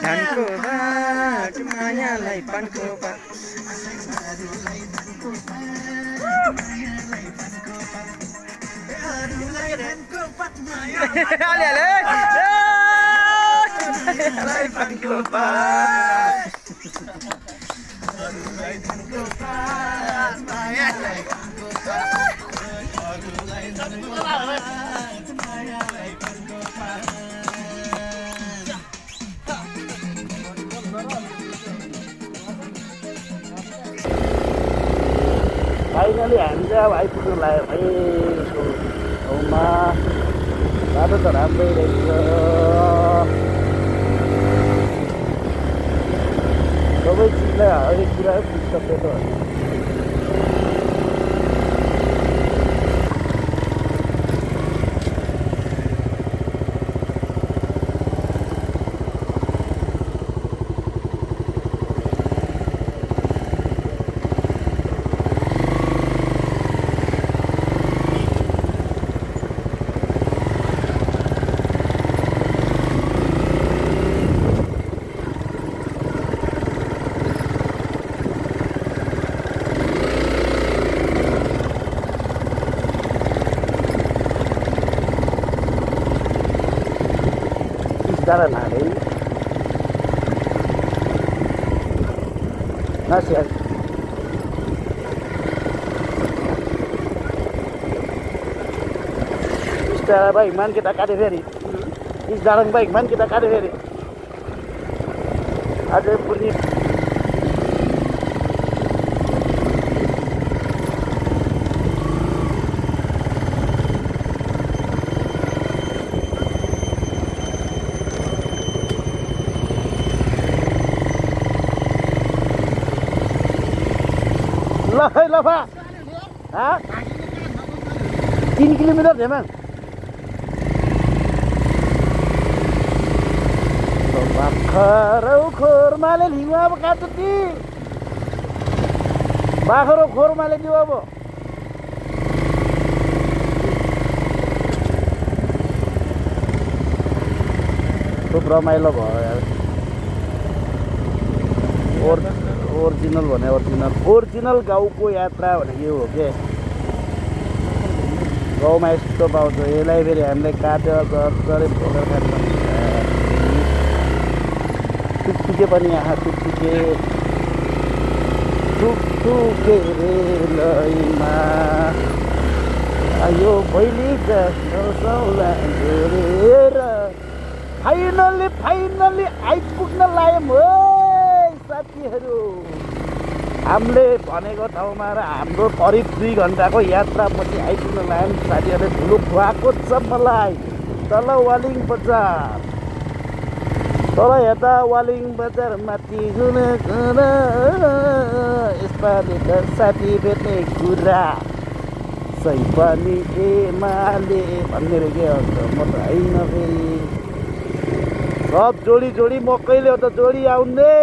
धानको बाट मायालाई पानको पात फाइनली हामी चाहिँ अब आइपुग्नु लाग्यो भाइ ठाउँमा बाटो त राम्रै रहेछ सबै चिजलाई हरेक कुरा पुस्तकले त Cara nada aí. Nasce aí. Istara baik man kita kade feri. Istara baik man kita kade feri. Ada bunyi. Lah, lah Pak. Hah? 3 kilometer Jeman. Bakharo khormale linga अब काटुती. बाखरो खोरमाले दियो अब. खूब रमाइलो भयो यार. ओरिजिनल भने ओरिजिनल गाउँको यात्रा भनेको यो हो के गाउँमा यस्तो पाउँछ यसलाई फेरि हामीले काटेर गरे फोकेर खान्छ टुकटुके पनि यहाँ टुकटुके रेलैमा यो भैलीका सौला जोडेर फाइनली आइपुग्न लाग्यौँ हो साथीहरू हामीले भनेको ठाउँमा र हाम्रो करिब 2 घन्टाको यात्रापछि आइपुग्न लाग्यौँ साथीहरूले ठुलो खुवाएको छ मलाई तल वालिङ बजार तल यता वालिङ बजार माथि यसपालि त साथी भेट्ने कुरा सही पनि एमाले भन्ने रे के हुन्छ म त होइन फेरि सब जोडी मकैले हो त जोडी आउने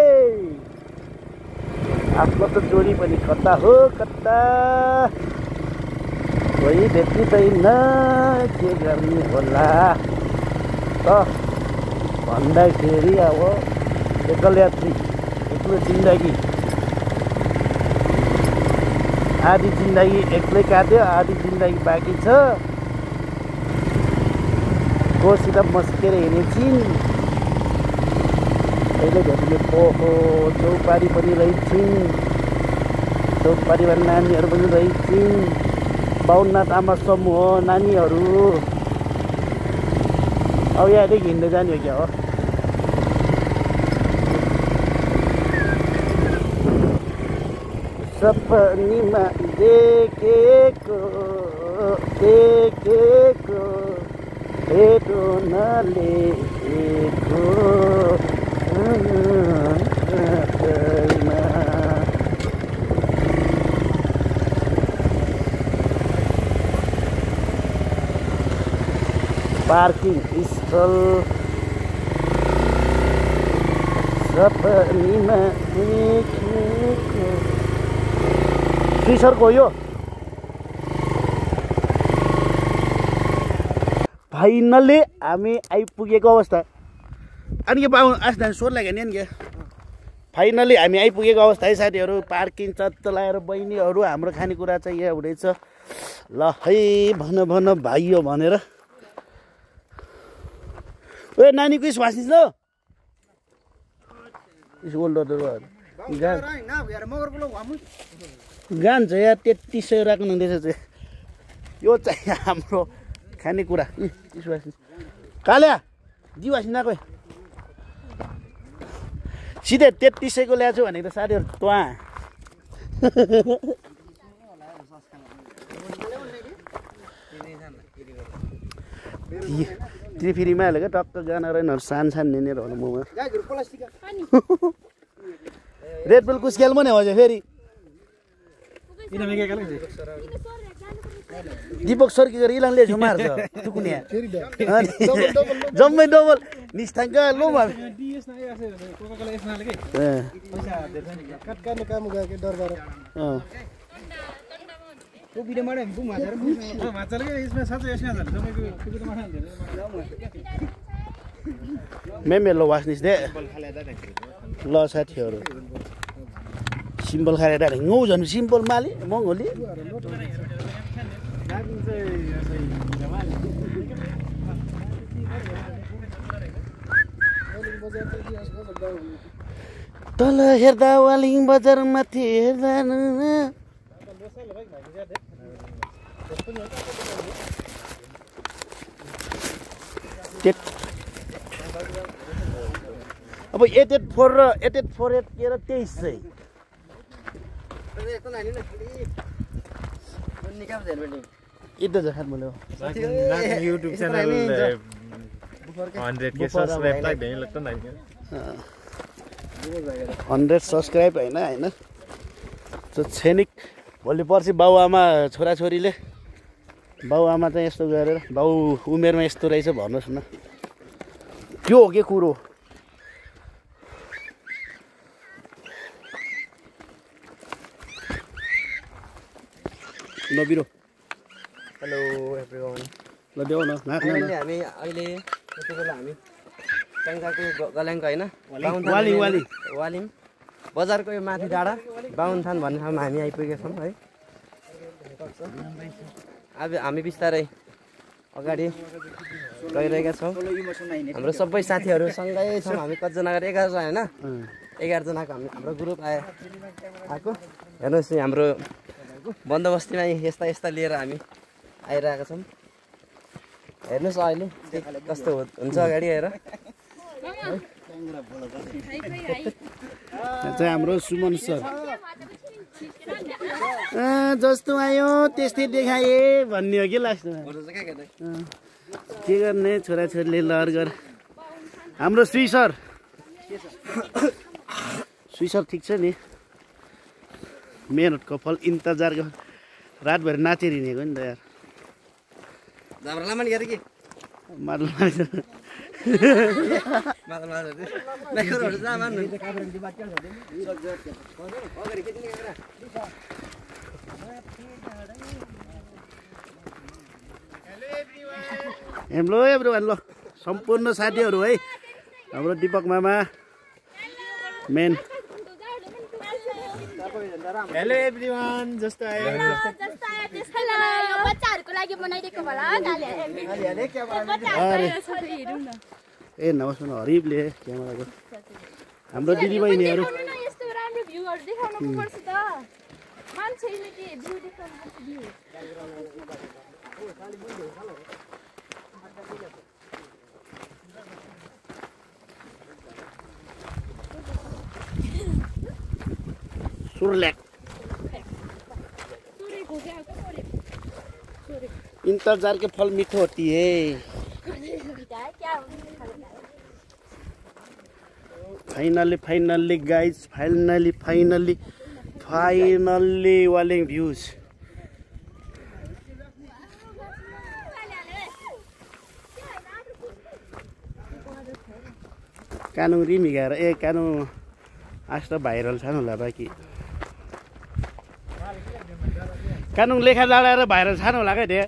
आफ्नो त जोडी पनि कता हो कता कोही भेट्दैन के गर्ने होला त भन्दाखेरि अब एकल यात्री एक्लो जिन्दगी आधी जिन्दगी एक्लै काट्यो आधी जिन्दगी बाँकी छ कोसित मस्केर हिँडेछिन् अहिले भेट्ने पोहो चौपारी पनि रहेछन् चौपारीमा नानीहरू पनि रहेछन् 52 आमा समूह नानीहरू अब यहाँदेखि हिँड्दै जाने हो क्या हो सपनीमा देखेको भेटो नलेखेको पार्किङ स्थल सपनीमा देखेको श्रीसरको यो फाइनली हामी आइपुगेको अवस्था अनि के पाउनु आस्दा सोध लाग्यो नि के फाइनली हामी आइपुगेको अवस्था है साथीहरू पार्किङ चत्त लगाएर बहिनीहरू हाम्रो खानेकुरा चाहिँ यहाँ हुँदैछ ल है भन भाइ हो भनेर ओ नानीको श्वास निस् ल गान छ यहाँ 3300 राख्नु हुँदैछ चाहिँ यो चाहिँ हाम्रो खानेकुरा काल्या दिवासी नकोइ सिधै 3300 को ल्याएको छु भनेको त साथीहरू त्वा फेरिमा हाल्यो क्या टक्क गाना रहेन सान निनेर होला मोमा रेड बुल कुछ खेल पनि हो फेरि दीपक सर्की गरी इलानले झुम मार्छ टुकुनिया जम्मै डबल निस्ताङ्क लोमा मेमे लो वास्निस दे ल साथीहरू सिम्पल खाएर डाँडे गौ झन् सिम्पल माली मङ्गोली तल हेर्दा वालिङ बजार माथि हेर्दा अब 884 र 8848 के र 23 चाहिँ इधर जहां बोलो YouTube channel 100 के सब्सक्राइब तक नहीं लगता नहीं 100 सब्सक्राइब हैन हैन त्यो छैनिक भोलि पर्सि बाउआमा छोराछोरीले बाउआमा चाहिँ यस्तो गरेर बाउ उमेरमा यस्तो रहेछ भन्नुस् न त्यो हो के कुरो नबिरो हेलो एभ्रीवन ल देऊ न हामी अहिले यति बेला हामी टङ्गाको गल्याङको हैन वालिङ बजारको यो माथि डाँडा बाहुनथान भन्ने ठाउँमा हामी आइपुगेका छौँ है अब हामी बिस्तारै अगाडि गइरहेका छौँ हाम्रो सबै साथीहरू सँगै छौँ हामी कतिजना गरे 11 जना हैन 11 जनाको हाम्रो ग्रुप आएको हेर्नुहोस् हाम्रो बन्दोबस्तीमा यस्ता लिएर हामी आइरहेका छौँ हेर्नुहोस् अहिले कस्तो हुन्छ अगाडि आएर चाहिँ हाम्रो सुमन सर जस्तो आयो त्यस्तै देखाए भन्ने हो कि लास्टमा के गर्ने छोराछोरीले लहर गर हाम्रो सुई सर ठिक छ नि मेहनतको फल इन्तजारको रातभरि नाचेर हिँडेको नि त यार हेलो एभ्रिवान ल सम्पूर्ण साथीहरू है हाम्रो दीपक मामा मेन हेलो एभ्रीवन जस्तो आयो बच्चाहरुको लागि बनाइदिएको होला ए नमस्कार हरिबले क्यामेराको हाम्रो दिदी बहिनीहरू यस्तो राम्रो भ्यूहरु देखाउनु पर्छ त मान्छेले के भ्यू देखाउनु पर्छ भ्यू सुरल्याक इंतजार के फल मीठे होती है finally guys finally Waling views कानुङ रिमी गएर कानुङ आस्था भाइरल छ होला बाँकी कानुङ लेखा डाँडाएर भाइरल छ होला क्या त्यहाँ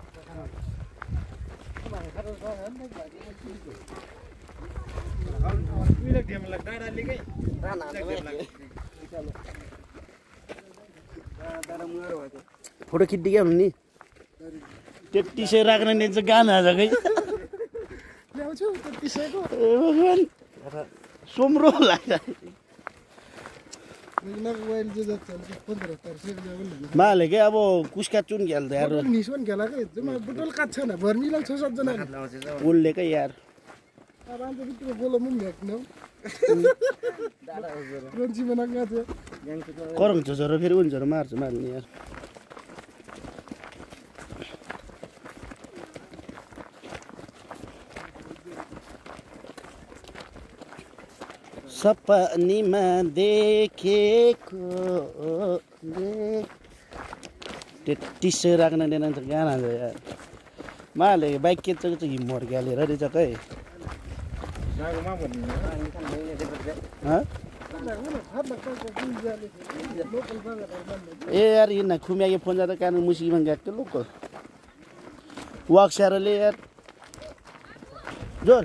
तिमीलाई डाँडालेकै फोटो खिच्दै क्या हुनु नि 3300 राख्न नि चाहिँ गाना आजकै ल्याउँछु 3300 को ए भगवान सोम्रो लाग्छ मोबाइल जे जति चल्छ 1500 ल्याउनु माले के अब कुसका चुन खेल्दा यार निस्वन खेलाकै जम्मा बुटल काट्छ न भर्मीलाई 6-7 जना उनले के यार अब अन्त भित्र बोलो मुम भेट्नु रन्ची बनाएको थियो करङ झोरो फेरि उन झोरो मार्छ मार्ने यार सपनीमा देखेको 3300 राख्न दिएन त गाना छ यार माले बाइक के चाहिँ हिम्मर हालेर रहेछ खै ए यार यिन खुम्याके फोन जाँदा कानु मुसीमा गएको लोकल वाक स्यारोले यार जोर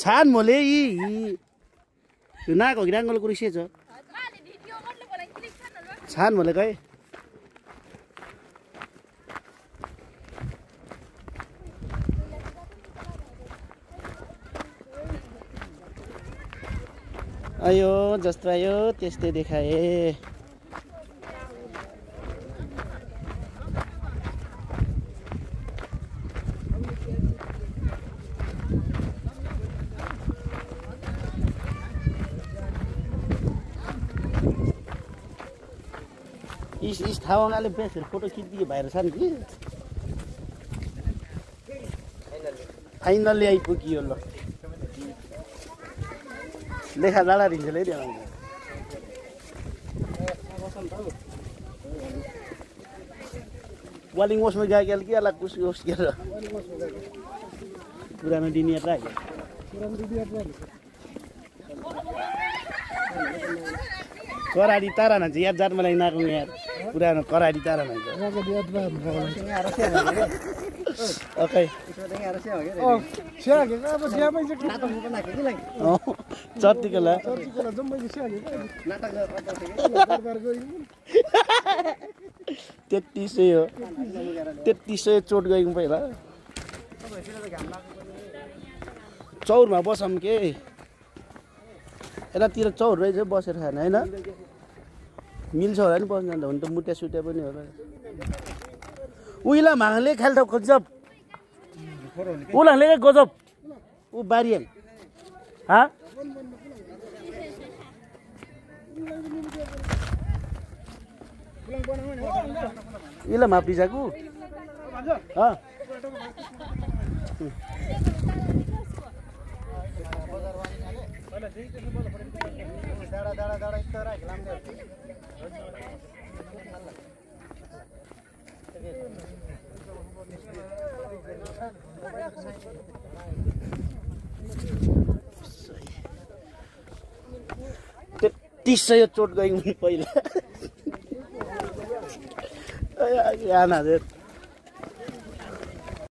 छान मोले यो नाक हो कि राङ्गोल कुरिसे छ छान मोले खै आयो जस्तो आयो त्यस्तै देखाए इस थावाले बेसर फोटो खिच्दियो भाइरल छ नि कि फाइनल्ली आइपुग्यो ल लेखा डाँडा दिन्छ लै वालिङ वसमा गएको कि अलग कुस होस् के पुरानो दिनिया राख्यो कराडी तारा भन्छ याद जात मलाई नाकौँ यार पुरानो कराडी तारा भन्छ ओके चर्तीको ला 3300 हो 3300 चोट गएको पहिला चौरमा बसौँ के यतातिर चौर रहेछ बसेर खान होइन मिल्छ होला नि बस्न त हुन त मुट्या सुट्या पनि होला उइला मागले खाल्छ गजब उलाले गजब ऊ बारियन हा इला मापी जाकु हा तीसय चोट गयौँ पहिला आना